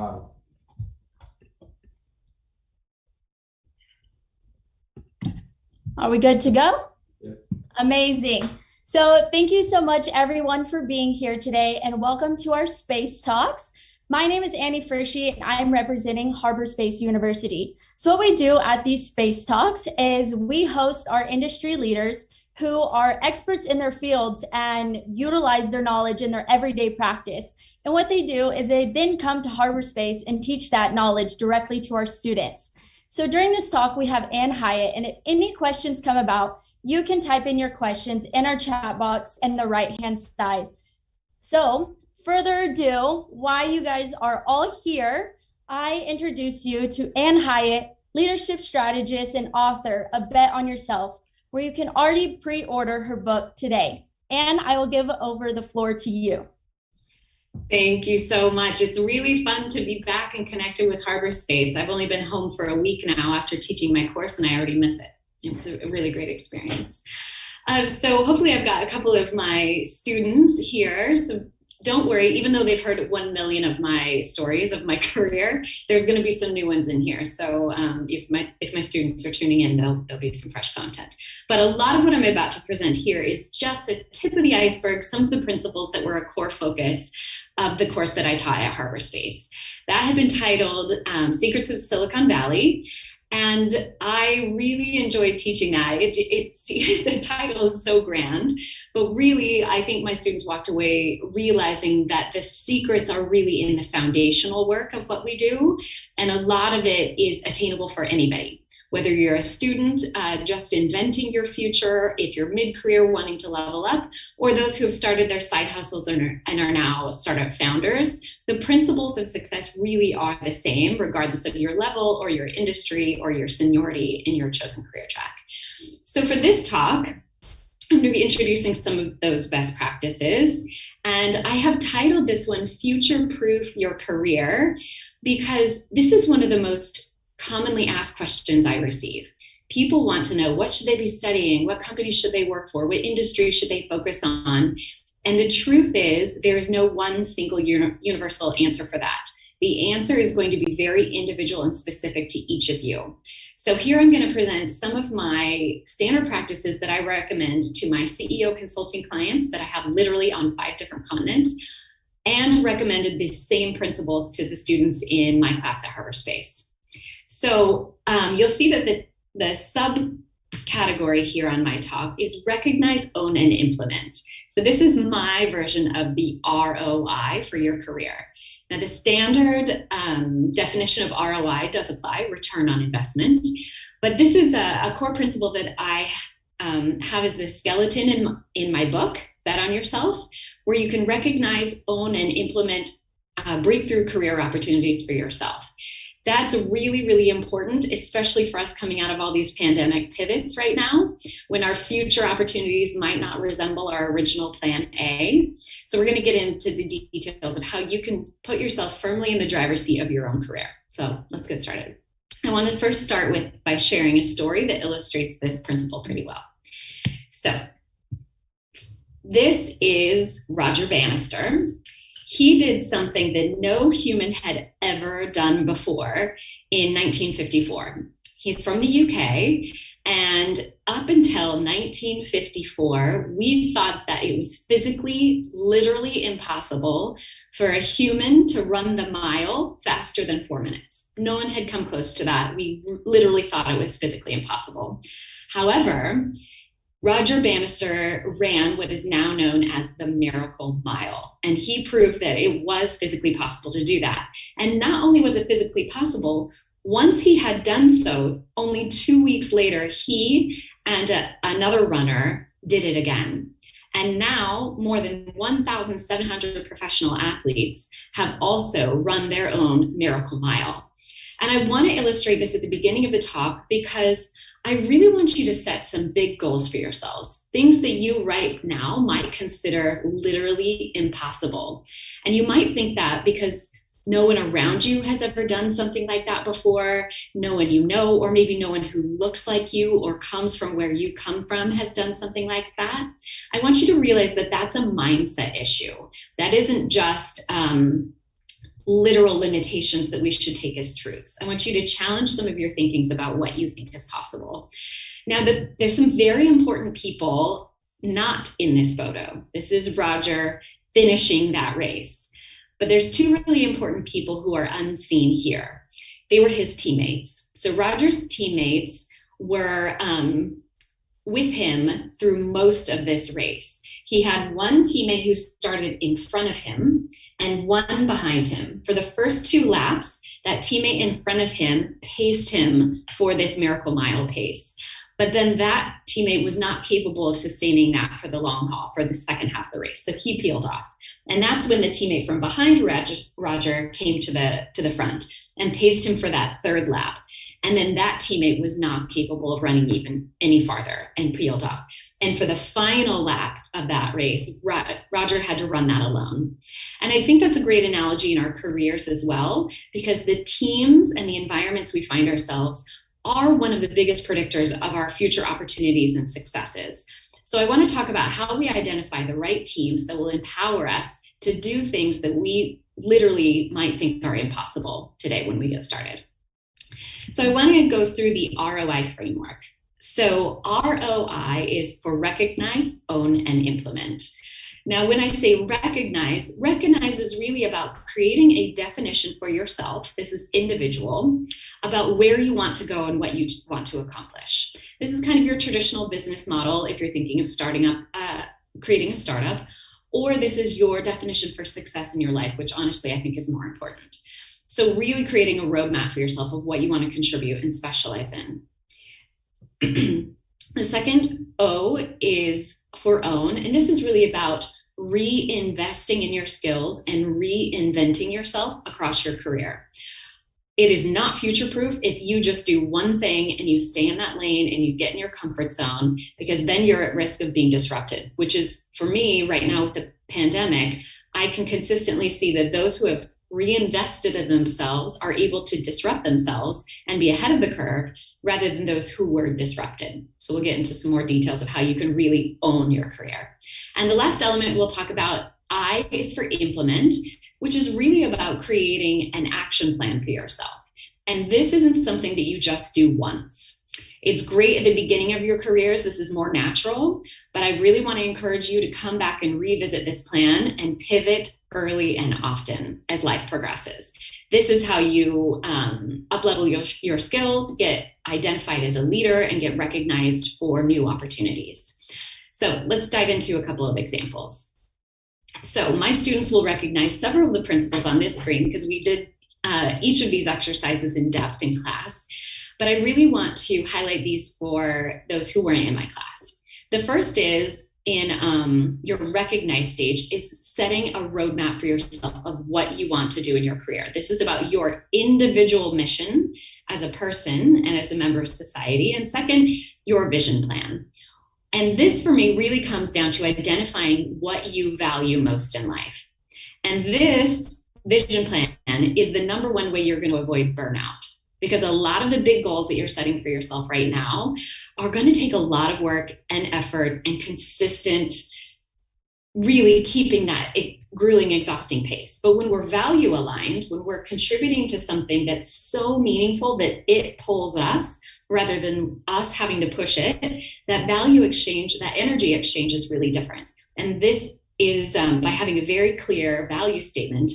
Are we good to go? Yes. Amazing. So thank you so much, everyone, for being here today, and welcome to our Space Talks. My name is Annie Frischie, and I'm representing Harbor Space University. So what we do at these Space Talks is we host our industry leaders who are experts in their fields and utilize their knowledge in their everyday practice. And what they do is they then come to Harbor Space and teach that knowledge directly to our students. So during this talk, we have Ann Hiatt, and if any questions come about, you can type in your questions in our chat box in the right-hand side. So further ado, why you guys are all here, I introduce you to Ann Hiatt, leadership strategist and author of Bet on Yourself, where you can already pre-order her book today. Ann, I will give over the floor to you. Thank you so much. It's really fun to be back and connected with Harbor Space. I've only been home for a week now after teaching my course, and I already miss it. It's a really great experience. So hopefully I've got a couple of my students here. So don't worry, even though they've heard 1 million of my stories of my career, there's going to be some new ones in here. So if my students are tuning in, there'll be some fresh content. But a lot of what I'm about to present here is just a tip of the iceberg, some of the principles that were a core focus of the course that I taught at Harbor Space. That had been titled Secrets of Silicon Valley. And I really enjoyed teaching that. The title is so grand, but really, I think my students walked away realizing that the secrets are really in the foundational work of what we do. And a lot of it is attainable for anybody. Whether you're a student just inventing your future, if you're mid-career wanting to level up, or those who have started their side hustles and are now startup founders, the principles of success really are the same, regardless of your level or your industry or your seniority in your chosen career track. So for this talk, I'm going to be introducing some of those best practices. And I have titled this one, Future-Proof Your Career, because this is one of the most commonly asked questions I receive. People want to know, what should they be studying? What companies should they work for? What industry should they focus on? And the truth is, there is no one single universal answer for that. The answer is going to be very individual and specific to each of you. So here I'm going to present some of my standard practices that I recommend to my CEO consulting clients that I have literally on 5 different continents, and recommended the same principles to the students in my class at Harbor Space. So you'll see that the subcategory here on my talk is recognize, own, and implement. So this is my version of the ROI for your career. Now the standard definition of ROI does apply, return on investment, but this is a core principle that I have as the skeleton in my book, Bet on Yourself, where you can recognize, own, and implement breakthrough career opportunities for yourself. That's really, really important, especially for us coming out of all these pandemic pivots right now, when our future opportunities might not resemble our original plan A. So we're going to get into the details of how you can put yourself firmly in the driver's seat of your own career. So let's get started. I want to first start by sharing a story that illustrates this principle pretty well. So this is Roger Bannister. He did something that no human had ever done before in 1954. He's from the UK, and up until 1954, we thought that it was physically, literally impossible for a human to run the mile faster than 4 minutes. No one had come close to that. We literally thought it was physically impossible. However, Roger Bannister ran what is now known as the Miracle Mile, and he proved that it was physically possible to do that. And not only was it physically possible, once he had done so, only 2 weeks later, he and another runner did it again. And now more than 1,700 professional athletes have also run their own Miracle Mile. And I want to illustrate this at the beginning of the talk because I really want you to set some big goals for yourselves, things that you right now might consider literally impossible. And you might think that because no one around you has ever done something like that before, no one you know, or maybe no one who looks like you or comes from where you come from has done something like that. I want you to realize that that's a mindset issue. That isn't just literal limitations that we should take as truths. I want you to challenge some of your thinkings about what you think is possible. Now, there's some very important people not in this photo. This is Roger finishing that race. But there's two really important people who are unseen here. They were his teammates. So Roger's teammates were with him through most of this race. He had one teammate who started in front of him and one behind him. For the first 2 laps, that teammate in front of him paced him for this Miracle Mile pace. But then that teammate was not capable of sustaining that for the long haul, for the second half of the race. So he peeled off. And that's when the teammate from behind Roger came to the front and paced him for that 3rd lap. And then that teammate was not capable of running even any farther and peeled off. And for the final lap of that race, Roger had to run that alone. And I think that's a great analogy in our careers as well, because the teams and the environments we find ourselves are one of the biggest predictors of our future opportunities and successes. So I want to talk about how we identify the right teams that will empower us to do things that we literally might think are impossible today when we get started. So I want to go through the ROI framework. So ROI is for recognize, own, and implement. Now, when I say recognize is really about creating a definition for yourself. This is individual, about where you want to go and what you want to accomplish. This is kind of your traditional business model if you're thinking of creating a startup, or this is your definition for success in your life, which honestly I think is more important. So really creating a roadmap for yourself of what you want to contribute and specialize in. The second O is for own, and this is really about reinvesting in your skills and reinventing yourself across your career. It is not future-proof if you just do one thing and you stay in that lane and you get in your comfort zone, because then you're at risk of being disrupted, which is, for me right now with the pandemic, I can consistently see that those who have reinvested in themselves are able to disrupt themselves and be ahead of the curve rather than those who were disrupted. So we'll get into some more details of how you can really own your career. And the last element we'll talk about, I, is for implement, which is really about creating an action plan for yourself. And this isn't something that you just do once. It's great at the beginning of your careers. This is more natural, but I really want to encourage you to come back and revisit this plan and pivot early and often as life progresses. This is how you up-level your skills, get identified as a leader, and get recognized for new opportunities. So let's dive into a couple of examples. So my students will recognize several of the principles on this screen because we did each of these exercises in depth in class. But I really want to highlight these for those who weren't in my class. The first is in your recognize stage is setting a roadmap for yourself of what you want to do in your career. This is about your individual mission as a person and as a member of society. And second, your vision plan. And this for me really comes down to identifying what you value most in life. And this vision plan is the number one way you're going to avoid burnout. Because a lot of the big goals that you're setting for yourself right now are going to take a lot of work and effort and consistent, really keeping that grueling, exhausting pace. But when we're value aligned, when we're contributing to something that's so meaningful that it pulls us rather than us having to push it, that value exchange, that energy exchange is really different. And this is by having a very clear value statement.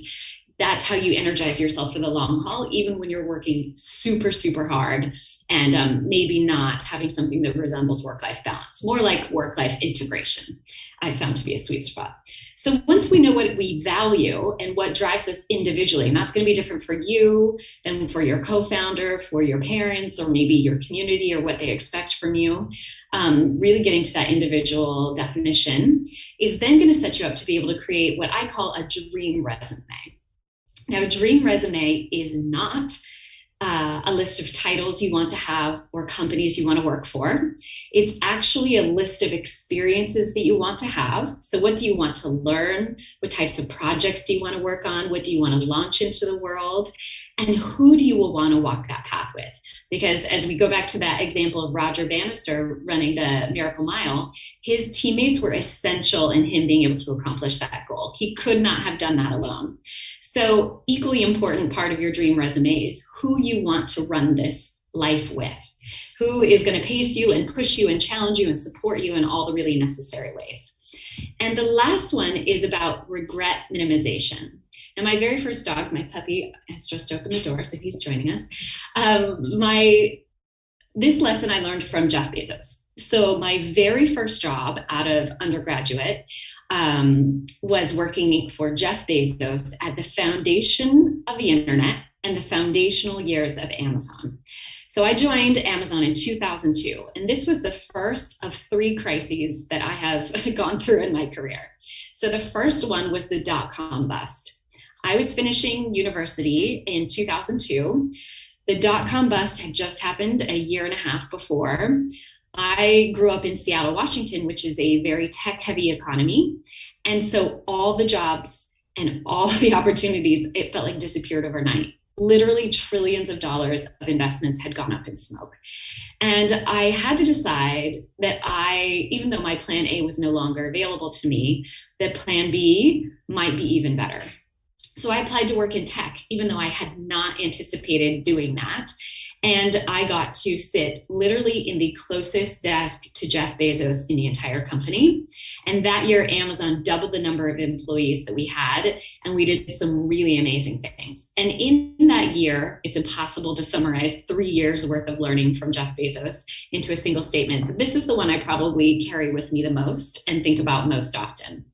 That's how you energize yourself for the long haul, even when you're working super, super hard and maybe not having something that resembles work-life balance, more like work-life integration, I've found to be a sweet spot. So once we know what we value and what drives us individually, and that's going to be different for you than for your co-founder, for your parents, or maybe your community or what they expect from you, really getting to that individual definition is then going to set you up to be able to create what I call a dream resume. Now, a dream resume is not a list of titles you want to have or companies you want to work for. It's actually a list of experiences that you want to have. So what do you want to learn? What types of projects do you want to work on? What do you want to launch into the world? And who do you want to walk that path with? Because as we go back to that example of Roger Bannister running the Miracle Mile, his teammates were essential in him being able to accomplish that goal. He could not have done that alone. So equally important part of your dream resume is who you want to run this life with. Who is going to pace you and push you and challenge you and support you in all the really necessary ways. And the last one is about regret minimization. Now, my very first dog, my puppy, has just opened the door, so he's joining us. This lesson I learned from Jeff Bezos. So my very first job out of undergraduate was working for Jeff Bezos at the foundation of the internet and the foundational years of Amazon. So I joined Amazon in 2002, and this was the first of 3 crises that I have gone through in my career. So the first one was the dot-com bust. I was finishing university in 2002. The dot-com bust had just happened a year and a half before. I grew up in Seattle, Washington, which is a very tech-heavy economy. And so all the jobs and all the opportunities, it felt like disappeared overnight. Literally trillions of dollars of investments had gone up in smoke. And I had to decide that even though my plan A was no longer available to me, that plan B might be even better. So I applied to work in tech, even though I had not anticipated doing that. And I got to sit literally in the closest desk to Jeff Bezos in the entire company. And that year, Amazon doubled the number of employees that we had, and we did some really amazing things. And in that year, it's impossible to summarize 3 years worth of learning from Jeff Bezos into a single statement. But this is the one I probably carry with me the most and think about most often.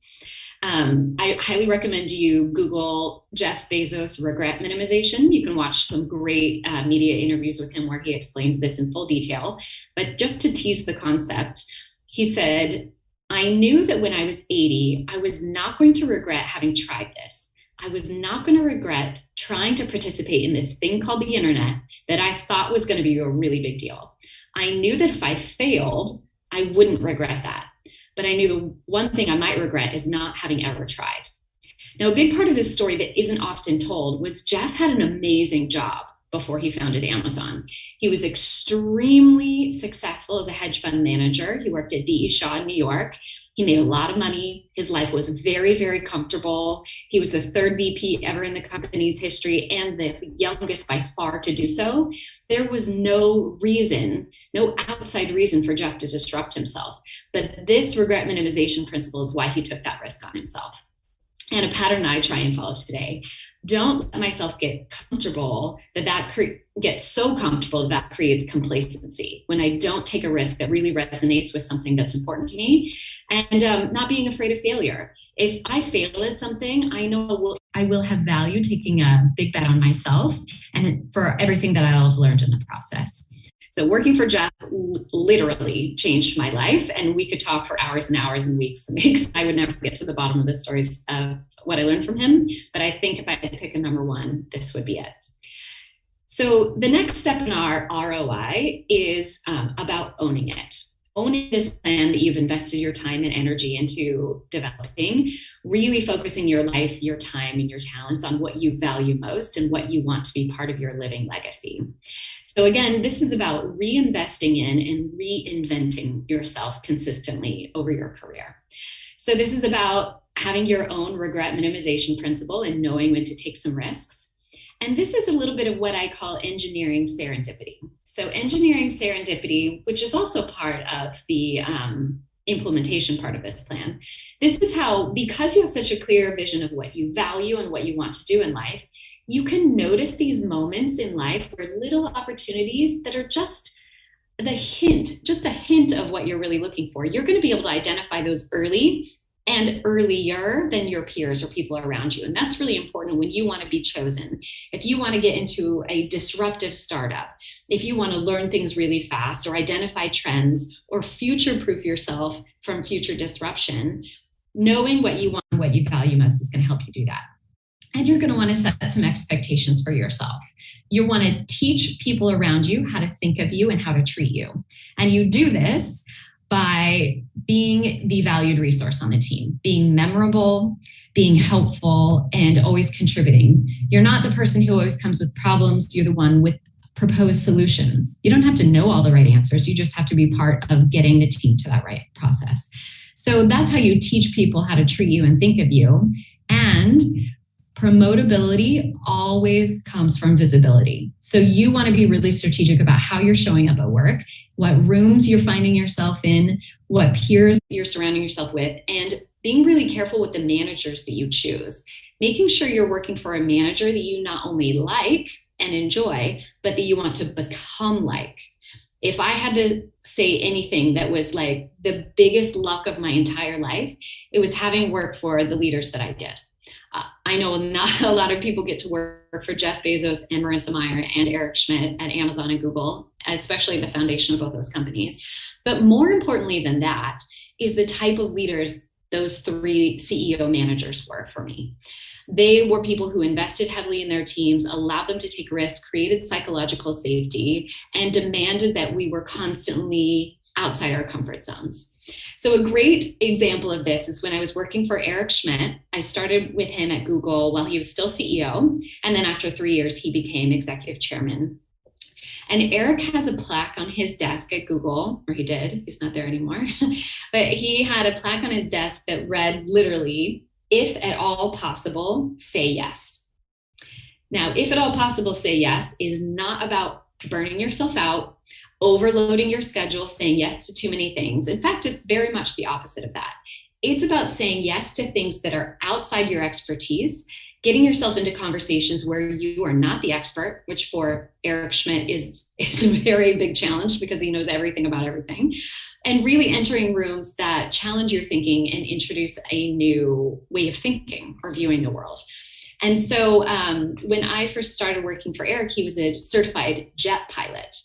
I highly recommend you Google Jeff Bezos regret minimization. You can watch some great media interviews with him where he explains this in full detail. But just to tease the concept, he said, I knew that when I was 80, I was not going to regret having tried this. I was not going to regret trying to participate in this thing called the internet that I thought was going to be a really big deal. I knew that if I failed, I wouldn't regret that. But I knew the one thing I might regret is not having ever tried. Now, a big part of this story that isn't often told was Jeff had an amazing job before he founded Amazon. He was extremely successful as a hedge fund manager. He worked at D.E. Shaw in New York. He made a lot of money. His life was very, very comfortable. He was the 3rd VP ever in the company's history and the youngest by far to do so. There was no reason, no outside reason for Jeff to disrupt himself. But this regret minimization principle is why he took that risk on himself. And a pattern that I try and follow today. Don't let myself get comfortable get so comfortable that creates complacency when I don't take a risk that really resonates with something that's important to me, and not being afraid of failure. If I fail at something, I know I will have value taking a big bet on myself and for everything that I'll have learned in the process. So working for Jeff literally changed my life, and we could talk for hours and hours and weeks and weeks. I would never get to the bottom of the stories of what I learned from him, but I think if I had to pick a number one, this would be it. So the next step in our ROI is about owning it. Owning this plan that you've invested your time and energy into developing, really focusing your life, your time, and your talents on what you value most and what you want to be part of your living legacy. So again, this is about reinvesting in and reinventing yourself consistently over your career. So this is about having your own regret minimization principle and knowing when to take some risks. And this is a little bit of what I call engineering serendipity. So engineering serendipity, which is also part of the implementation part of this plan. This is how, because you have such a clear vision of what you value and what you want to do in life, you can notice these moments in life where little opportunities that are just a hint of what you're really looking for. You're going to be able to identify those early and earlier than your peers or people around you. And that's really important when you want to be chosen. If you want to get into a disruptive startup, if you want to learn things really fast or identify trends or future-proof yourself from future disruption, knowing what you want and what you value most is going to help you do that. And you're going to want to set some expectations for yourself. You want to teach people around you how to think of you and how to treat you. And you do this by being the valued resource on the team, being memorable, being helpful, and always contributing. You're not the person who always comes with problems. You're the one with proposed solutions. You don't have to know all the right answers. You just have to be part of getting the team to that right process. So that's how you teach people how to treat you and think of you. And promotability always comes from visibility. So you want to be really strategic about how you're showing up at work, what rooms you're finding yourself in, what peers you're surrounding yourself with, and being really careful with the managers that you choose. Making sure you're working for a manager that you not only like and enjoy, but that you want to become like. If I had to say anything that was like the biggest luck of my entire life, it was having worked for the leaders that I did. I know not a lot of people get to work for Jeff Bezos and Marissa Mayer and Eric Schmidt at Amazon and Google, especially the foundation of both those companies. But more importantly than that is the type of leaders those three CEO managers were for me. They were people who invested heavily in their teams, allowed them to take risks, created psychological safety, and demanded that we were constantly outside our comfort zones. So a great example of this is when I was working for Eric Schmidt. I started with him at Google while he was still CEO. And then after 3 years, he became executive chairman. And Eric has a plaque on his desk at Google, or he did, he's not there anymore. But he had a plaque on his desk that read literally, "If at all possible, say yes." Now, if at all possible, say yes is not about burning yourself out, overloading your schedule, saying yes to too many things. In fact, it's very much the opposite of that. It's about saying yes to things that are outside your expertise, getting yourself into conversations where you are not the expert, which for Eric Schmidt is a very big challenge because he knows everything about everything, and really entering rooms that challenge your thinking and introduce a new way of thinking or viewing the world. And so when I first started working for Eric, he was a certified jet pilot.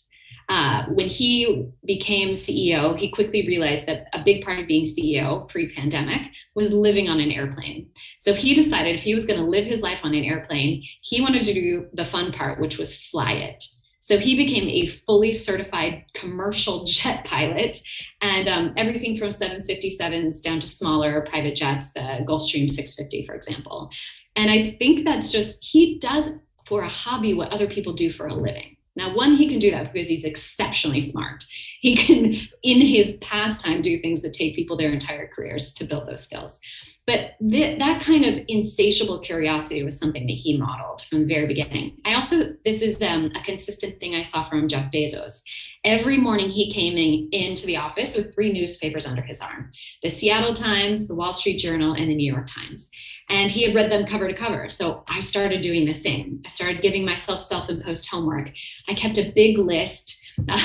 When he became CEO, he quickly realized that a big part of being CEO pre-pandemic was living on an airplane. So he decided if he was going to live his life on an airplane, he wanted to do the fun part, which was fly it. So he became a fully certified commercial jet pilot, and everything from 757s down to smaller private jets, the Gulfstream 650, for example. And I think that's just, he does for a hobby what other people do for a living. Now, one, he can do that because he's exceptionally smart. He can, in his pastime, do things that take people their entire careers to build those skills. But that kind of insatiable curiosity was something that he modeled from the very beginning. This is a consistent thing I saw from Jeff Bezos. Every morning he came into the office with 3 newspapers under his arm: the Seattle Times, the Wall Street Journal, and the New York Times. And he had read them cover to cover. So I started doing the same. I started giving myself self-imposed homework. I kept a big list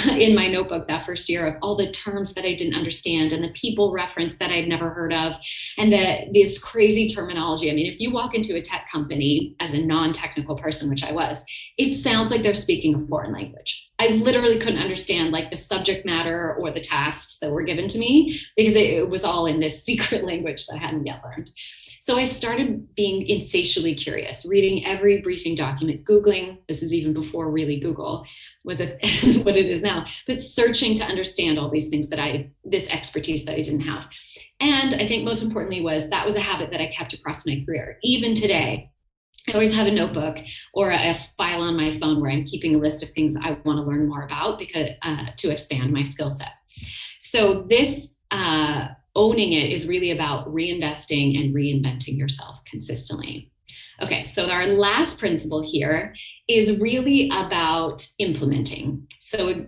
in my notebook that first year of all the terms that I didn't understand and the people reference that I'd never heard of and this crazy terminology. I mean, if you walk into a tech company as a non-technical person, which I was, it sounds like they're speaking a foreign language. I literally couldn't understand like the subject matter or the tasks that were given to me because it was all in this secret language that I hadn't yet learned. So I started being insatiably curious, reading every briefing document, Googling. This is even before really Google was what it is now, but searching to understand all these things this expertise that I didn't have. And I think most importantly that was a habit that I kept across my career. Even today, I always have a notebook or a file on my phone where I'm keeping a list of things I want to learn more about because to expand my skill set. So this owning it is really about reinvesting and reinventing yourself consistently. Okay, so our last principle here is really about implementing. So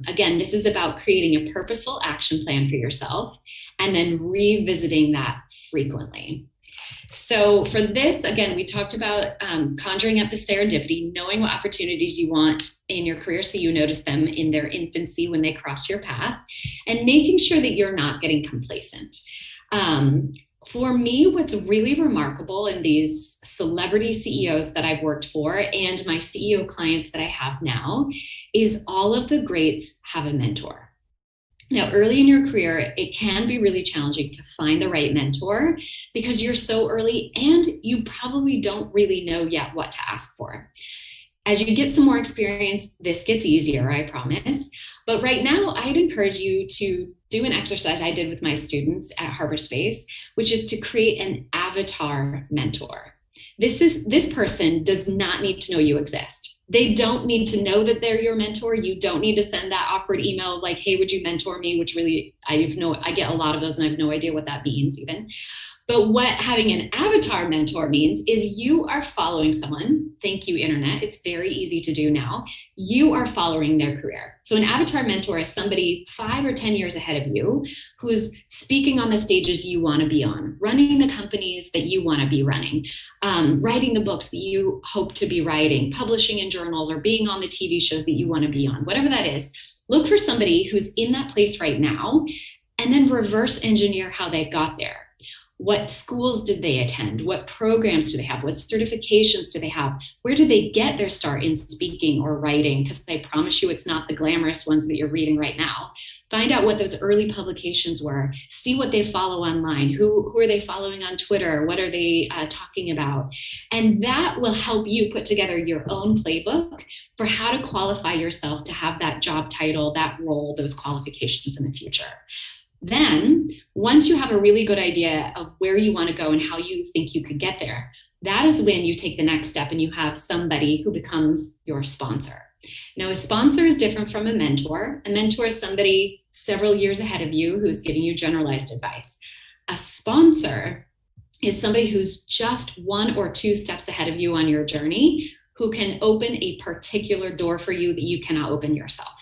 again, this is about creating a purposeful action plan for yourself and then revisiting that frequently. So for this, again, we talked about conjuring up the serendipity, knowing what opportunities you want in your career so you notice them in their infancy when they cross your path, and making sure that you're not getting complacent. For me, what's really remarkable in these celebrity CEOs that I've worked for and my CEO clients that I have now is all of the greats have a mentor. Now, early in your career, it can be really challenging to find the right mentor because you're so early and you probably don't really know yet what to ask for. As you get some more experience, this gets easier, I promise. But right now, I'd encourage you to do an exercise I did with my students at Harbor Space, which is to create an avatar mentor. This person does not need to know you exist. They don't need to know that they're your mentor. You don't need to send that awkward email like, hey, would you mentor me? Which really, I get a lot of those and I have no idea what that means even. But what having an avatar mentor means is you are following someone. Thank you, internet. It's very easy to do now. You are following their career. So an avatar mentor is somebody 5 or 10 years ahead of you who's speaking on the stages you want to be on, running the companies that you want to be running, writing the books that you hope to be writing, publishing in journals, or being on the TV shows that you want to be on, whatever that is. Look for somebody who's in that place right now and then reverse engineer how they got there. What schools did they attend? What programs do they have? What certifications do they have? Where did they get their start in speaking or writing? Because I promise you it's not the glamorous ones that you're reading right now. Find out what those early publications were. See what they follow online. Who are they following on Twitter? What are they talking about? And that will help you put together your own playbook for how to qualify yourself to have that job title, that role, those qualifications in the future. Then, once you have a really good idea of where you want to go and how you think you could get there, that is when you take the next step and you have somebody who becomes your sponsor. Now, a sponsor is different from a mentor. A mentor is somebody several years ahead of you who's giving you generalized advice. A sponsor is somebody who's just 1 or 2 steps ahead of you on your journey, who can open a particular door for you that you cannot open yourself.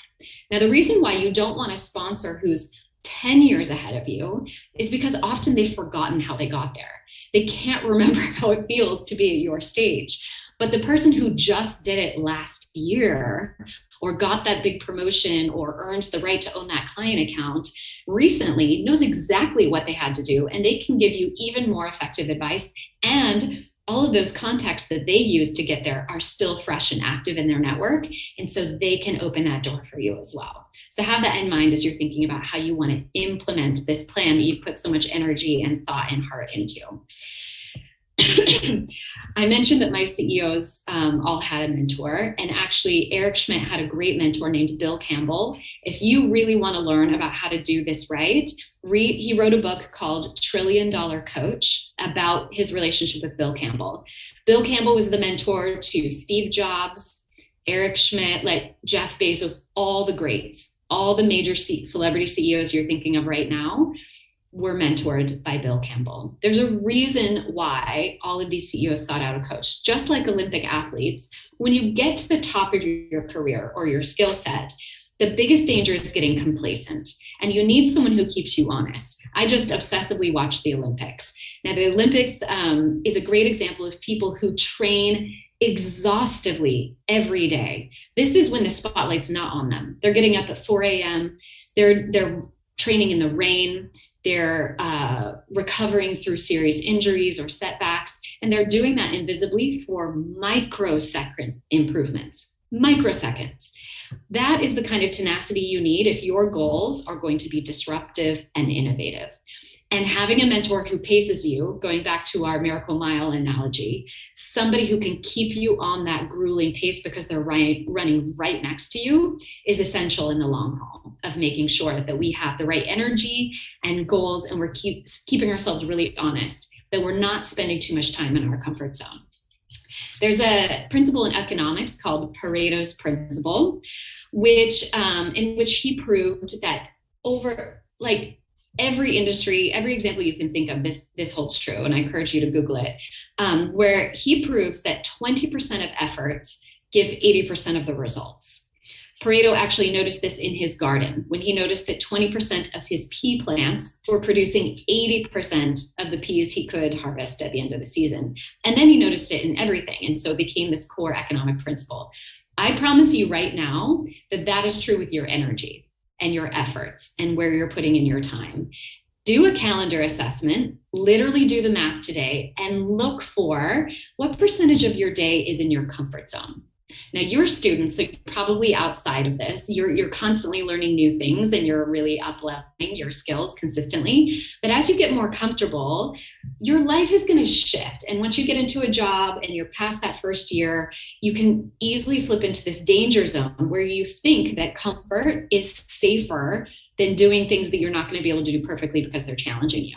Now, the reason why you don't want a sponsor who's 10 years ahead of you is because often they've forgotten how they got there. They can't remember how it feels to be at your stage. But the person who just did it last year or got that big promotion or earned the right to own that client account recently knows exactly what they had to do, and they can give you even more effective advice. And all of those contacts that they use to get there are still fresh and active in their network. And so they can open that door for you as well. So have that in mind as you're thinking about how you want to implement this plan that you've put so much energy and thought and heart into. I mentioned that my CEOs all had a mentor, and actually Eric Schmidt had a great mentor named Bill Campbell. If you really want to learn about how to do this right, he wrote a book called $1 Trillion Coach about his relationship with Bill Campbell. Bill Campbell was the mentor to Steve Jobs, Eric Schmidt, like Jeff Bezos, all the greats, all the major celebrity CEOs you're thinking of right now were mentored by Bill Campbell. There's a reason why all of these CEOs sought out a coach. Just like Olympic athletes, when you get to the top of your career or your skill set, the biggest danger is getting complacent, and you need someone who keeps you honest. I just obsessively watch the Olympics. Now, the Olympics is a great example of people who train exhaustively every day. This is when the spotlight's not on them. They're getting up at 4 a.m. They're training in the rain. They're recovering through serious injuries or setbacks, and they're doing that invisibly for microsecond improvements, microseconds. That is the kind of tenacity you need if your goals are going to be disruptive and innovative. And having a mentor who paces you, going back to our Miracle Mile analogy, somebody who can keep you on that grueling pace because they're running right next to you, is essential in the long haul of making sure that we have the right energy and goals, and we're keeping ourselves really honest, that we're not spending too much time in our comfort zone. There's a principle in economics called Pareto's principle, in which he proved that over every industry, every example you can think of, this holds true, and I encourage you to Google it, where he proves that 20% of efforts give 80% of the results. Pareto actually noticed this in his garden when he noticed that 20% of his pea plants were producing 80% of the peas he could harvest at the end of the season. And then he noticed it in everything, and so it became this core economic principle. I promise you right now that that is true with your energy and your efforts and where you're putting in your time. Do a calendar assessment, literally do the math today, and look for what percentage of your day is in your comfort zone. Now, your students, so you're probably outside of this, you're constantly learning new things and you're really up-leveling your skills consistently. But as you get more comfortable, your life is going to shift. And once you get into a job and you're past that first year, you can easily slip into this danger zone where you think that comfort is safer than doing things that you're not going to be able to do perfectly because they're challenging you.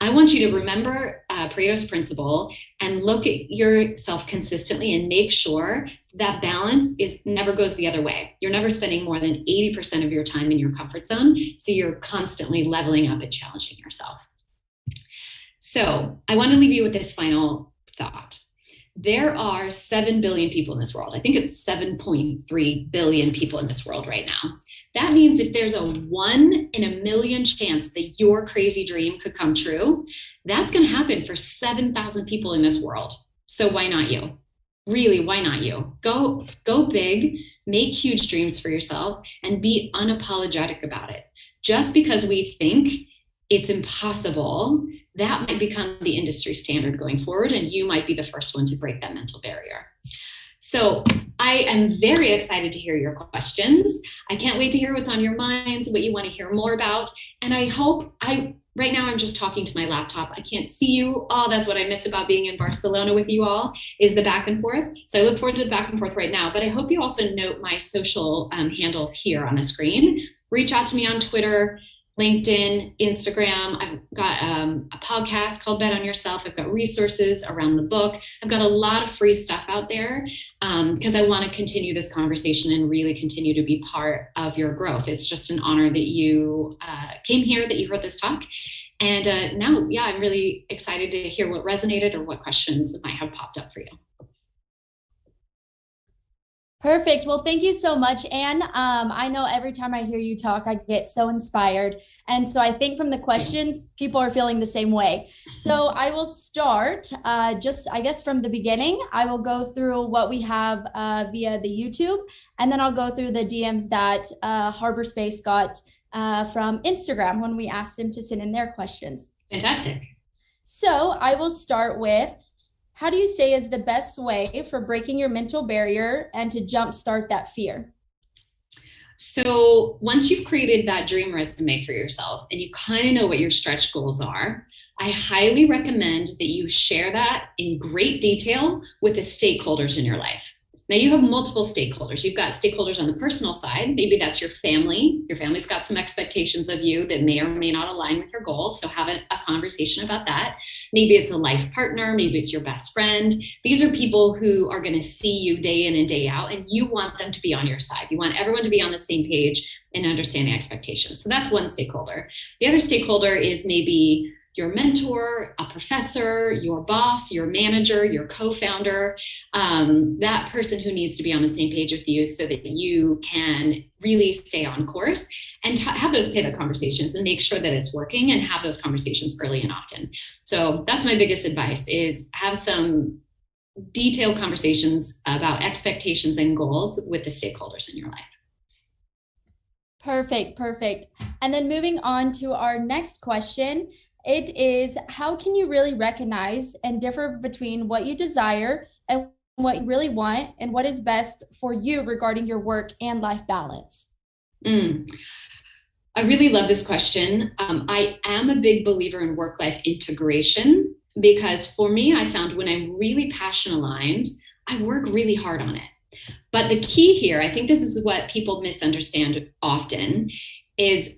I want you to remember Pareto's principle and look at yourself consistently and make sure that balance never goes the other way. You're never spending more than 80% of your time in your comfort zone. So you're constantly leveling up and challenging yourself. So I want to leave you with this final thought. There are 7 billion people in this world. I think it's 7.3 billion people in this world right now. That means if there's a 1 in a million chance that your crazy dream could come true, that's going to happen for 7,000 people in this world. So why not you? Really, why not you? Go big, make huge dreams for yourself, and be unapologetic about it. Just because we think it's impossible, that might become the industry standard going forward, and you might be the first one to break that mental barrier. So I am very excited to hear your questions. I can't wait to hear what's on your minds, what you want to hear more about. And I hope right now I'm just talking to my laptop. I can't see you. Oh, that's what I miss about being in Barcelona with you all, is the back and forth. So I look forward to the back and forth right now, but I hope you also note my social handles here on the screen. Reach out to me on Twitter, LinkedIn, Instagram. I've got a podcast called Bet on Yourself. I've got resources around the book. I've got a lot of free stuff out there because I want to continue this conversation and really continue to be part of your growth. It's just an honor that you came here, that you heard this talk. And now, yeah, I'm really excited to hear what resonated or what questions might have popped up for you. Perfect. Well, thank you so much, Ann. I know every time I hear you talk, I get so inspired. And so I think from the questions, people are feeling the same way. So I will start just, I guess, from the beginning. I will go through what we have via the YouTube, and then I'll go through the DMs that Harbor Space got from Instagram when we asked them to send in their questions. Fantastic. So I will start with, how do you say is the best way for breaking your mental barrier and to jumpstart that fear? So once you've created that dream resume for yourself and you kind of know what your stretch goals are, I highly recommend that you share that in great detail with the stakeholders in your life. Now you have multiple stakeholders. You've got stakeholders on the personal side. Maybe that's your family. Your family's got some expectations of you that may or may not align with your goals. So have a conversation about that. Maybe it's a life partner. Maybe it's your best friend. These are people who are going to see you day in and day out, and you want them to be on your side. You want everyone to be on the same page and understanding expectations. So that's one stakeholder. The other stakeholder is maybe your mentor, a professor, your boss, your manager, your co-founder, that person who needs to be on the same page with you so that you can really stay on course and have those pivot conversations and make sure that it's working, and have those conversations early and often. So that's my biggest advice, is have some detailed conversations about expectations and goals with the stakeholders in your life. Perfect. And then moving on to our next question. It is, how can you really recognize and differ between what you desire and what you really want, and what is best for you regarding your work and life balance? I really love this question. I am a big believer in work-life integration, because for me, I found when I'm really passion aligned, I work really hard on it. But the key here, I think this is what people misunderstand often, is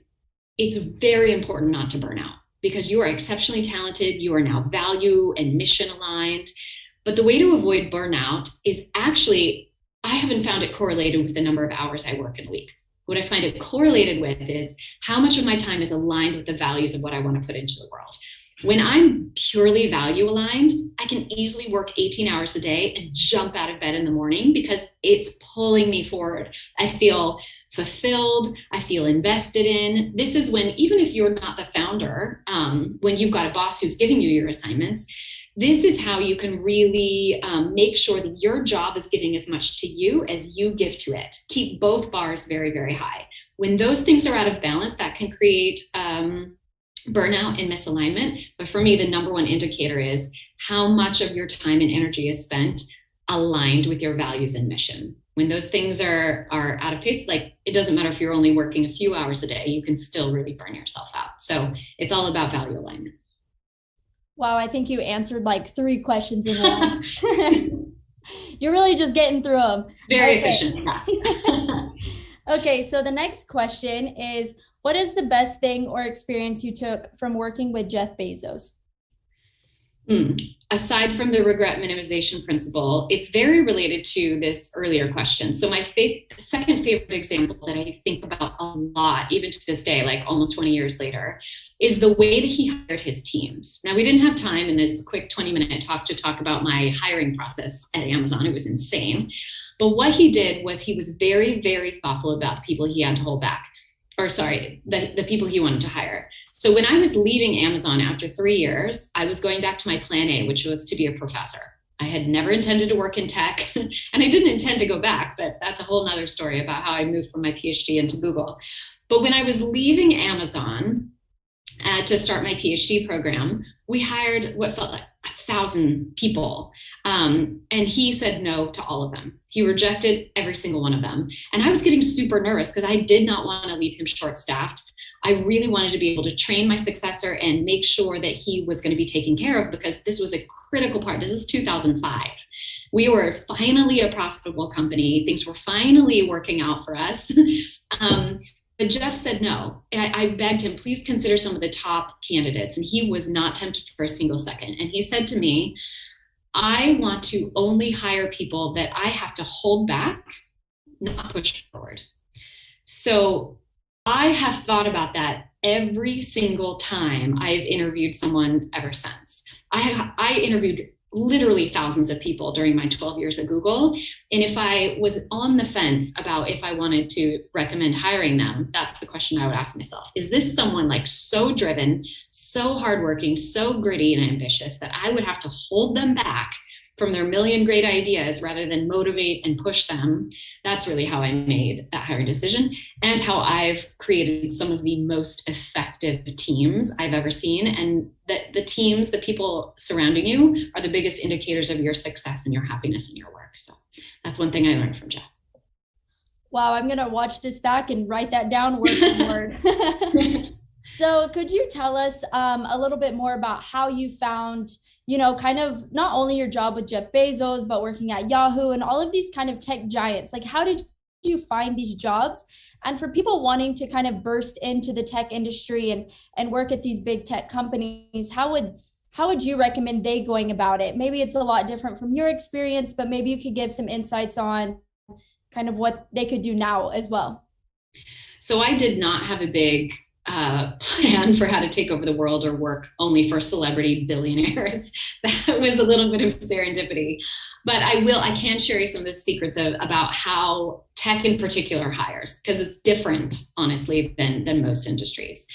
it's very important not to burn out, because you are exceptionally talented. You are now value and mission aligned. But the way to avoid burnout is actually, I haven't found it correlated with the number of hours I work in a week. What I find it correlated with is how much of my time is aligned with the values of what I want to put into the world. When I'm purely value aligned, I can easily work 18 hours a day and jump out of bed in the morning because it's pulling me forward. I feel fulfilled. I feel invested in. This is when, even if you're not the founder, when you've got a boss who's giving you your assignments, this is how you can really make sure that your job is giving as much to you as you give to it. Keep both bars very, very high. When those things are out of balance, that can create burnout and misalignment. But for me, the number one indicator is how much of your time and energy is spent aligned with your values and mission. When those things are out of pace, like it doesn't matter if you're only working a few hours a day, you can still really burn yourself out. So it's all about value alignment. Wow, I think you answered like 3 questions in one. You're really just getting through them. Very Okay. efficient. Yeah. Okay, so the next question is, what is the best thing or experience you took from working with Jeff Bezos? Aside from the regret minimization principle, it's very related to this earlier question. So my second favorite example that I think about a lot, even to this day, like almost 20 years later, is the way that he hired his teams. Now, we didn't have time in this quick 20-minute talk to talk about my hiring process at Amazon. It was insane. But what he did was he was very, very thoughtful about the people he had to hold back. Or sorry, the people he wanted to hire. So when I was leaving Amazon after 3 years, I was going back to my plan A, which was to be a professor. I had never intended to work in tech, and I didn't intend to go back, but that's a whole nother story about how I moved from my PhD into Google. But when I was leaving Amazon to start my PhD program, we hired what felt like 1,000 people. And he said no to all of them. He rejected every single one of them. And I was getting super nervous because I did not want to leave him short-staffed. I really wanted to be able to train my successor and make sure that he was going to be taken care of, because this was a critical part. This is 2005. We were finally a profitable company. Things were finally working out for us. But Jeff said no. I begged him, please consider some of the top candidates. And he was not tempted for a single second. And he said to me, I want to only hire people that I have to hold back, not push forward. So I have thought about that every single time I've interviewed someone ever since. I interviewed literally thousands of people during my 12 years at Google. And if I was on the fence about if I wanted to recommend hiring them, that's the question I would ask myself. Is this someone like so driven, so hardworking, so gritty and ambitious that I would have to hold them back from their million great ideas rather than motivate and push them? That's really how I made that hiring decision, and how I've created some of the most effective teams I've ever seen. And the teams, the people surrounding you, are the biggest indicators of your success and your happiness in your work. So that's one thing I learned from Jeff. Wow, I'm going to watch this back and write that down word for word. So could you tell us a little bit more about how you found, kind of not only your job with Jeff Bezos, but working at Yahoo and all of these kind of tech giants? Like, how did you find these jobs? And for people wanting to kind of burst into the tech industry and work at these big tech companies, how would you recommend they going about it? Maybe it's a lot different from your experience, but maybe you could give some insights on kind of what they could do now as well. So I did not have a big plan for how to take over the world or work only for celebrity billionaires. That was a little bit of serendipity. But I can share you some of the secrets about how tech in particular hires, because it's different, honestly, than most industries.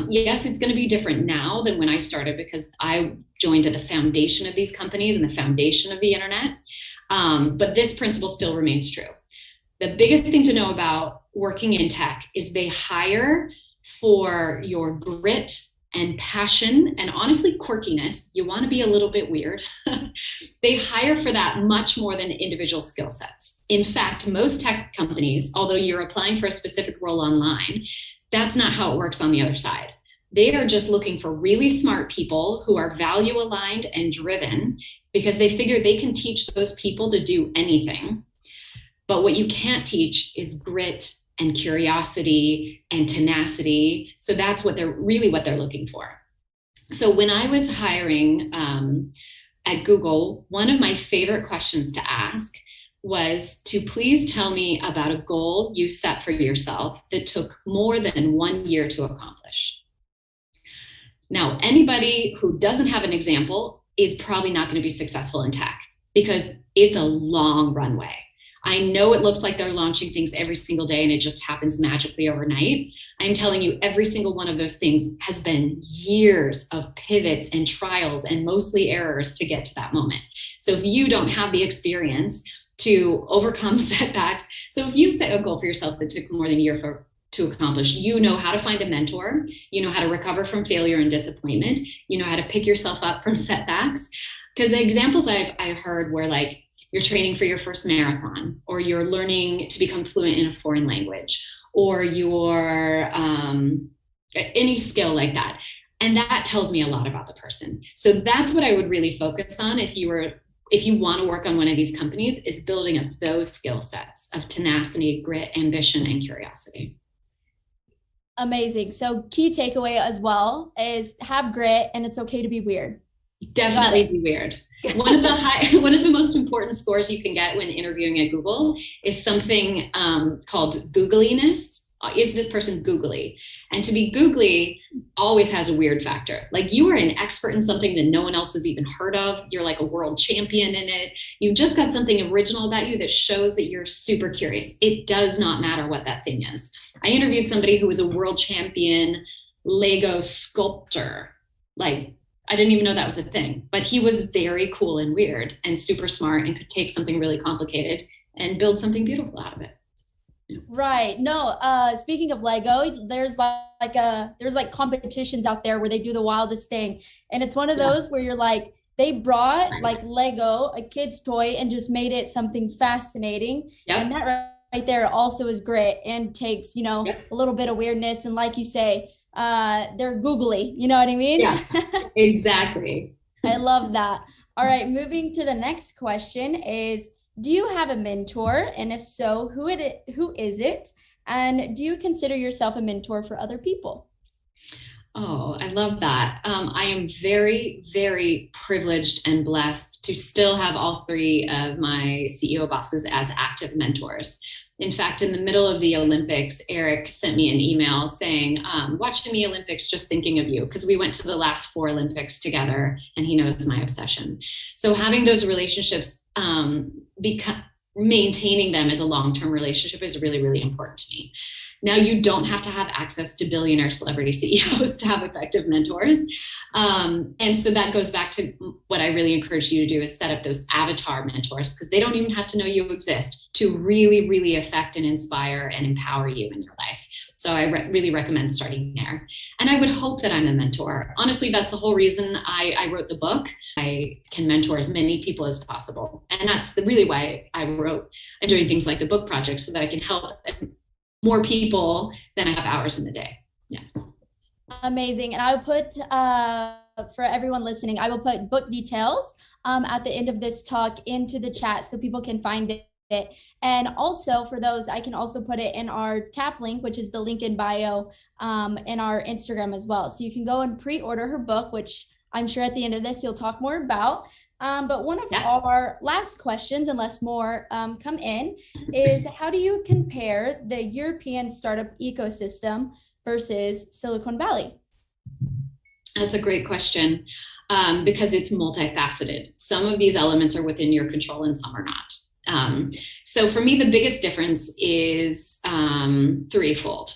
Yes, it's going to be different now than when I started, because I joined at the foundation of these companies and the foundation of the internet. But this principle still remains true. The biggest thing to know about working in tech is they hire for your grit and passion and honestly quirkiness. You want to be a little bit weird. They hire for that much more than individual skill sets. In fact, most tech companies, although you're applying for a specific role online, that's not how it works on the other side. They are just looking for really smart people who are value aligned and driven, because they figure they can teach those people to do anything. But what you can't teach is grit and curiosity and tenacity. So that's what they're looking for. So when I was hiring at Google, one of my favorite questions to ask was to please tell me about a goal you set for yourself that took more than 1 year to accomplish. Now, anybody who doesn't have an example is probably not going to be successful in tech, because it's a long runway. I know it looks like they're launching things every single day and it just happens magically overnight. I'm telling you, every single one of those things has been years of pivots and trials and mostly errors to get to that moment. So if you don't have the experience to overcome setbacks, so if you set a goal for yourself that took more than a year to accomplish, you know how to find a mentor, you know how to recover from failure and disappointment, you know how to pick yourself up from setbacks. Because the examples I've heard where like you're training for your first marathon, or you're learning to become fluent in a foreign language, or you're any skill like that. And that tells me a lot about the person. So that's what I would really focus on if you want to work on one of these companies, is building up those skill sets of tenacity, grit, ambition, and curiosity. Amazing. So key takeaway as well is have grit, and it's okay to be weird. Definitely be weird. One of the most important scores you can get when interviewing at Google is something called googliness. Is this person googly? And to be googly always has a weird factor. Like, you are an expert in something that no one else has even heard of. You're like a world champion in it. You've just got something original about you that shows that you're super curious. It does not matter what that thing is. I interviewed somebody who was a world champion Lego sculptor. Like, I didn't even know that was a thing, but he was very cool and weird and super smart and could take something really complicated and build something beautiful out of it. Right. No, speaking of Lego, there's like competitions out there where they do the wildest thing. And it's one of those where you're like, they brought like Lego, a kid's toy, and just made it something fascinating. Yep. And that right there also is great and takes, a little bit of weirdness. And like you say, they're googly, you know what I mean? Yeah, exactly. I love that. All right. Moving to the next question is, do you have a mentor? And if so, who is it? And do you consider yourself a mentor for other people? Oh, I love that. I am very, very privileged and blessed to still have all three of my CEO bosses as active mentors. In fact, in the middle of the Olympics, Eric sent me an email saying, watching the Olympics, just thinking of you, because we went to the last 4 Olympics together and he knows my obsession. So having those relationships, maintaining them as a long-term relationship is really, really important to me. Now, you don't have to have access to billionaire celebrity CEOs to have effective mentors. And so that goes back to what I really encourage you to do, is set up those avatar mentors, because they don't even have to know you exist to really, really affect and inspire and empower you in your life. So I really recommend starting there. And I would hope that I'm a mentor. Honestly, that's the whole reason I wrote the book. I can mentor as many people as possible. And that's really why I'm doing things like the book project, so that I can help more people than I have hours in the day. Yeah. Amazing. And I will put, for everyone listening, I will put book details at the end of this talk into the chat so people can find it. And also for those, I can also put it in our tap link, which is the link in bio, in our Instagram as well. So you can go and pre-order her book, which I'm sure at the end of this, you'll talk more about. But one of our last questions, unless more come in, is how do you compare the European startup ecosystem versus Silicon Valley? That's a great question, because it's multifaceted. Some of these elements are within your control and some are not. So for me, the biggest difference is threefold.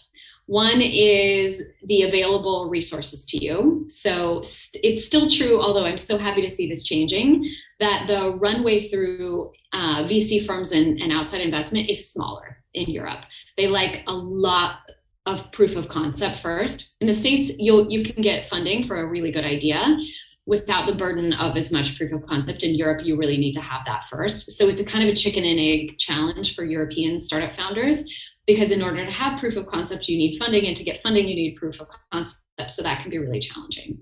One is the available resources to you. So it's still true, although I'm so happy to see this changing, that the runway through VC firms and outside investment is smaller in Europe. They like a lot of proof of concept first. In the States, you can get funding for a really good idea without the burden of as much proof of concept. In Europe, you really need to have that first. So it's a kind of a chicken and egg challenge for European startup founders, because in order to have proof of concept, you need funding, and to get funding, you need proof of concept. So that can be really challenging.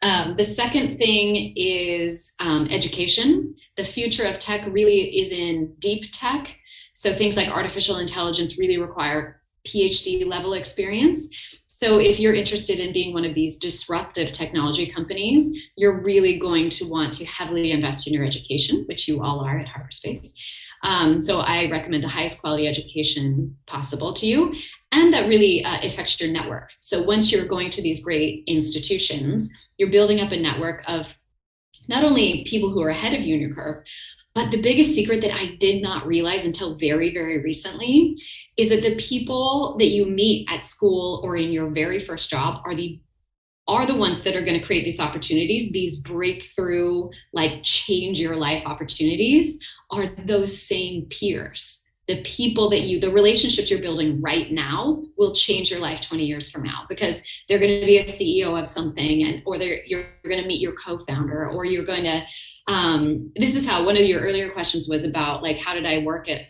The second thing is education. The future of tech really is in deep tech. So things like artificial intelligence really require PhD level experience. So if you're interested in being one of these disruptive technology companies, you're really going to want to heavily invest in your education, which you all are at HarborSpace. So I recommend the highest quality education possible to you, and that really affects your network. So once you're going to these great institutions, you're building up a network of not only people who are ahead of you in your curve, but the biggest secret that I did not realize until very, very recently is that the people that you meet at school or in your very first job are the ones that are going to create these opportunities. These breakthrough, like change your life opportunities, are those same peers. the people the relationships you're building right now will change your life 20 years from now, because they're going to be a CEO of something, or you're going to meet your co-founder, or you're going to, this is how one of your earlier questions was about, like, how did I work at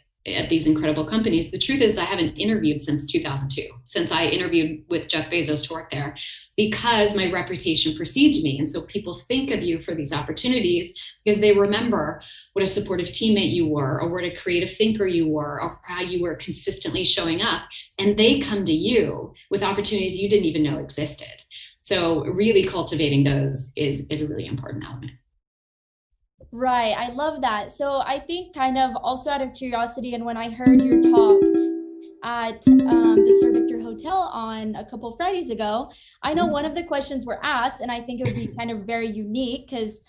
these incredible companies? The truth is I haven't interviewed since 2002, since I interviewed with Jeff Bezos to work there, because my reputation precedes me. And so people think of you for these opportunities because they remember what a supportive teammate you were, or what a creative thinker you were, or how you were consistently showing up. And they come to you with opportunities you didn't even know existed. So really cultivating those is a really important element. Right. I love that. So I think, kind of also out of curiosity, and when I heard your talk at the Sir Victor Hotel on a couple of Fridays ago, I know one of the questions were asked, and I think it would be kind of very unique because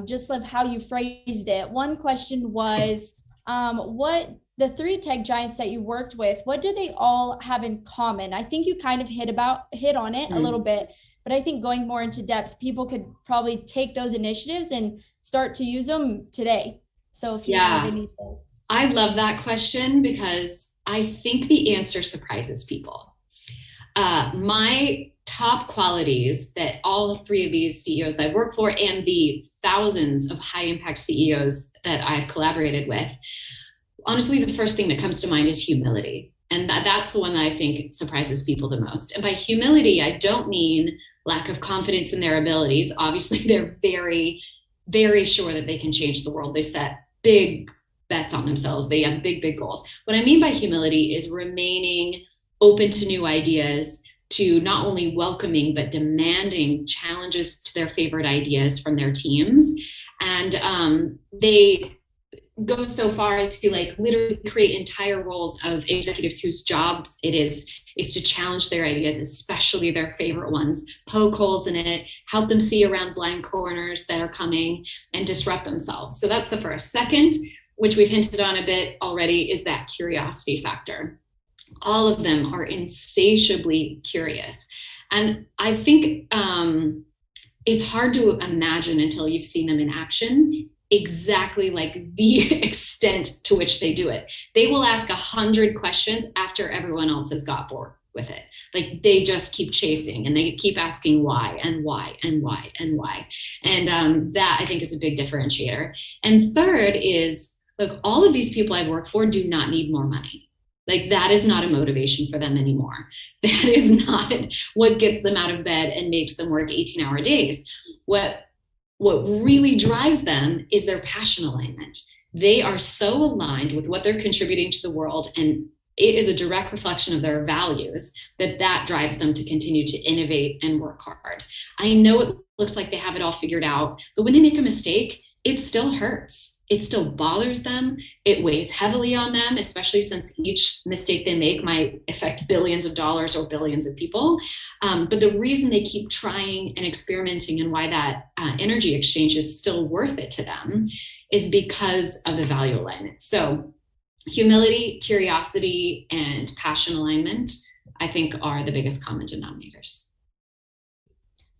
just love how you phrased it. One question was, what the three tech giants that you worked with, what do they all have in common? I think you kind of hit on it a little bit, but I think going more into depth, people could probably take those initiatives and start to use them today. So if you have any of those. I love that question because I think the answer surprises people. My top qualities that all three of these CEOs that I work for, and the thousands of high impact CEOs that I've collaborated with, honestly, the first thing that comes to mind is humility. And that's the one that I think surprises people the most. And by humility, I don't mean lack of confidence in their abilities. Obviously, they're very, very sure that they can change the world. They set big bets on themselves. They have big, big goals. What I mean by humility is remaining open to new ideas, to not only welcoming, but demanding challenges to their favorite ideas from their teams. And they go so far as to, like, literally create entire roles of executives whose jobs it is to challenge their ideas, especially their favorite ones, poke holes in it, help them see around blind corners that are coming, and disrupt themselves. So that's the first. Second, which we've hinted on a bit already, is that curiosity factor. All of them are insatiably curious. And I think it's hard to imagine until you've seen them in action exactly, like, the extent to which they do it. They will ask 100 questions after everyone else has got bored with it. Like, they just keep chasing, and they keep asking why and why and why and why. And that, I think, is a big differentiator. And third is, look, all of these people I work for do not need more money. Like, that is not a motivation for them anymore. That is not what gets them out of bed and makes them work 18-hour days. What really drives them is their passion alignment. They are so aligned with what they're contributing to the world, and it is a direct reflection of their values, that drives them to continue to innovate and work hard. I know it looks like they have it all figured out, but when they make a mistake, it still hurts. It still bothers them. It weighs heavily on them, especially since each mistake they make might affect billions of dollars or billions of people. But the reason they keep trying and experimenting, and why that energy exchange is still worth it to them, is because of the value alignment. So humility, curiosity, and passion alignment, I think, are the biggest common denominators.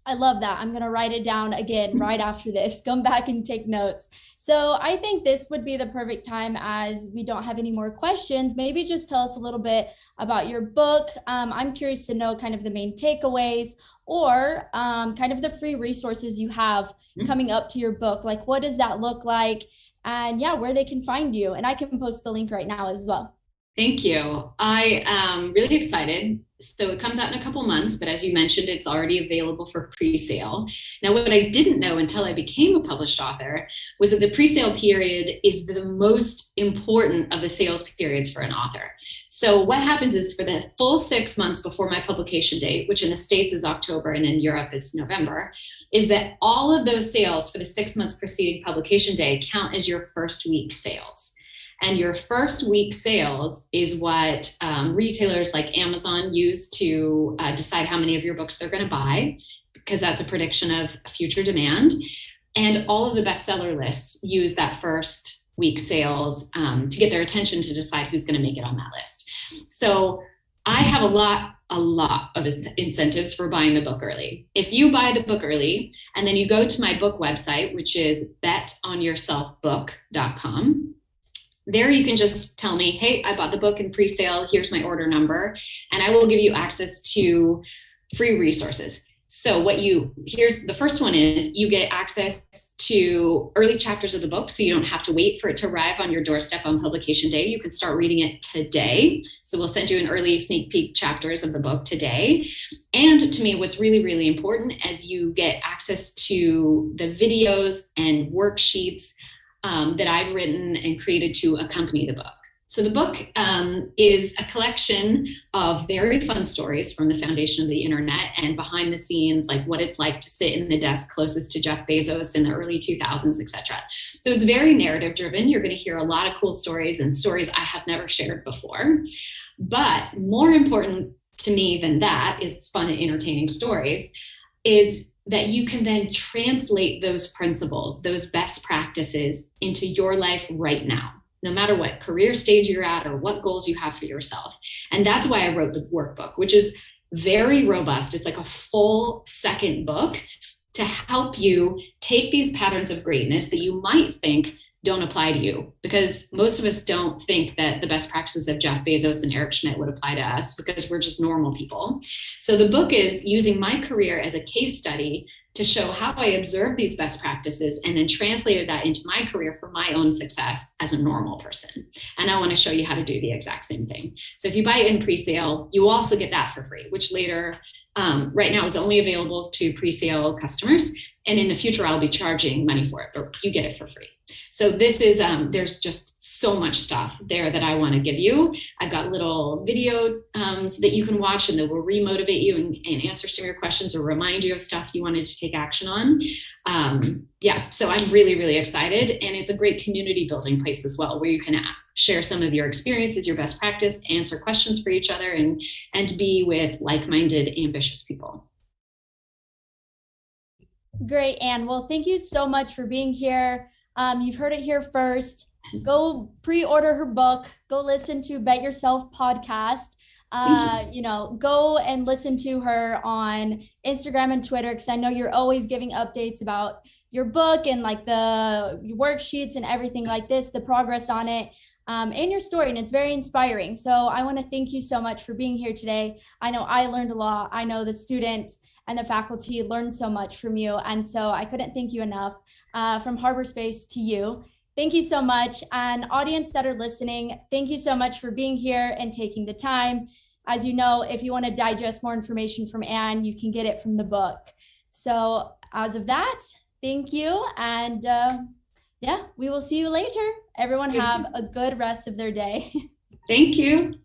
I love that. I'm going to write it down again right after this. Come back and take notes. So I think this would be the perfect time, as we don't have any more questions. Maybe just tell us a little bit about your book. I'm curious to know kind of the main takeaways, or kind of the free resources you have coming up to your book. Like, what does that look like? And yeah, where they can find you. And I can post the link right now as well. Thank you. I am really excited. So it comes out in a couple months, but as you mentioned, it's already available for pre-sale. Now, what I didn't know until I became a published author was that the pre-sale period is the most important of the sales periods for an author. So what happens is, for the full 6 months before my publication date, which in the States is October and in Europe it's November, is that all of those sales for the 6 months preceding publication day count as your first week sales. And your first week sales is what retailers like Amazon use to decide how many of your books they're going to buy, because that's a prediction of future demand. And all of the bestseller lists use that first week sales to get their attention, to decide who's going to make it on that list. So I have a lot of incentives for buying the book early. If you buy the book early, and then you go to my book website, which is betonyourselfbook.com, There you can just tell me, hey, I bought the book in pre-sale, here's my order number, and I will give you access to free resources. So here's the first one is you get access to early chapters of the book, so you don't have to wait for it to arrive on your doorstep on publication day. You can start reading it today. So we'll send you an early sneak peek chapters of the book today. And to me, what's really, really important is you get access to the videos and worksheets that I've written and created to accompany the book. So the book is a collection of very fun stories from the foundation of the internet and behind the scenes, like what it's like to sit in the desk closest to Jeff Bezos in the early 2000s, etc. So it's very narrative driven. You're going to hear a lot of cool stories and stories I have never shared before. But more important to me than that is fun and entertaining stories is that you can then translate those principles, those best practices into your life right now, no matter what career stage you're at or what goals you have for yourself. And that's why I wrote the workbook, which is very robust. It's like a full second book to help you take these patterns of greatness that you might think don't apply to you, because most of us don't think that the best practices of Jeff Bezos and Eric Schmidt would apply to us because we're just normal people. So the book is using my career as a case study to show how I observed these best practices and then translated that into my career for my own success as a normal person. And I want to show you how to do the exact same thing. So if you buy it in pre-sale, you also get that for free, which later, right now is only available to pre-sale customers. And in the future, I'll be charging money for it, but you get it for free. So this is, there's just so much stuff there that I want to give you. I've got little video that you can watch and that will remotivate you and answer some of your questions or remind you of stuff you wanted to take action on. Yeah, so I'm really, really excited. And it's a great community building place as well, where you can share some of your experiences, your best practice, answer questions for each other, and be with like-minded, ambitious people. Great, Anne. Well, thank you so much for being here. You've heard it here first. Go pre-order her book. Go listen to Bet Yourself podcast. Go and listen to her on Instagram and Twitter, because I know you're always giving updates about your book and like the worksheets and everything like this, the progress on it, and your story. And it's very inspiring. So I want to thank you so much for being here today. I know I learned a lot. I know the students and the faculty learned so much from you. And so I couldn't thank you enough. From Harbor Space to you, thank you so much. And audience that are listening, thank you so much for being here and taking the time. As you know, if you want to digest more information from Anne, you can get it from the book. So as of that, thank you. And yeah, we will see you later. Everyone have a good rest of their day. Thank you.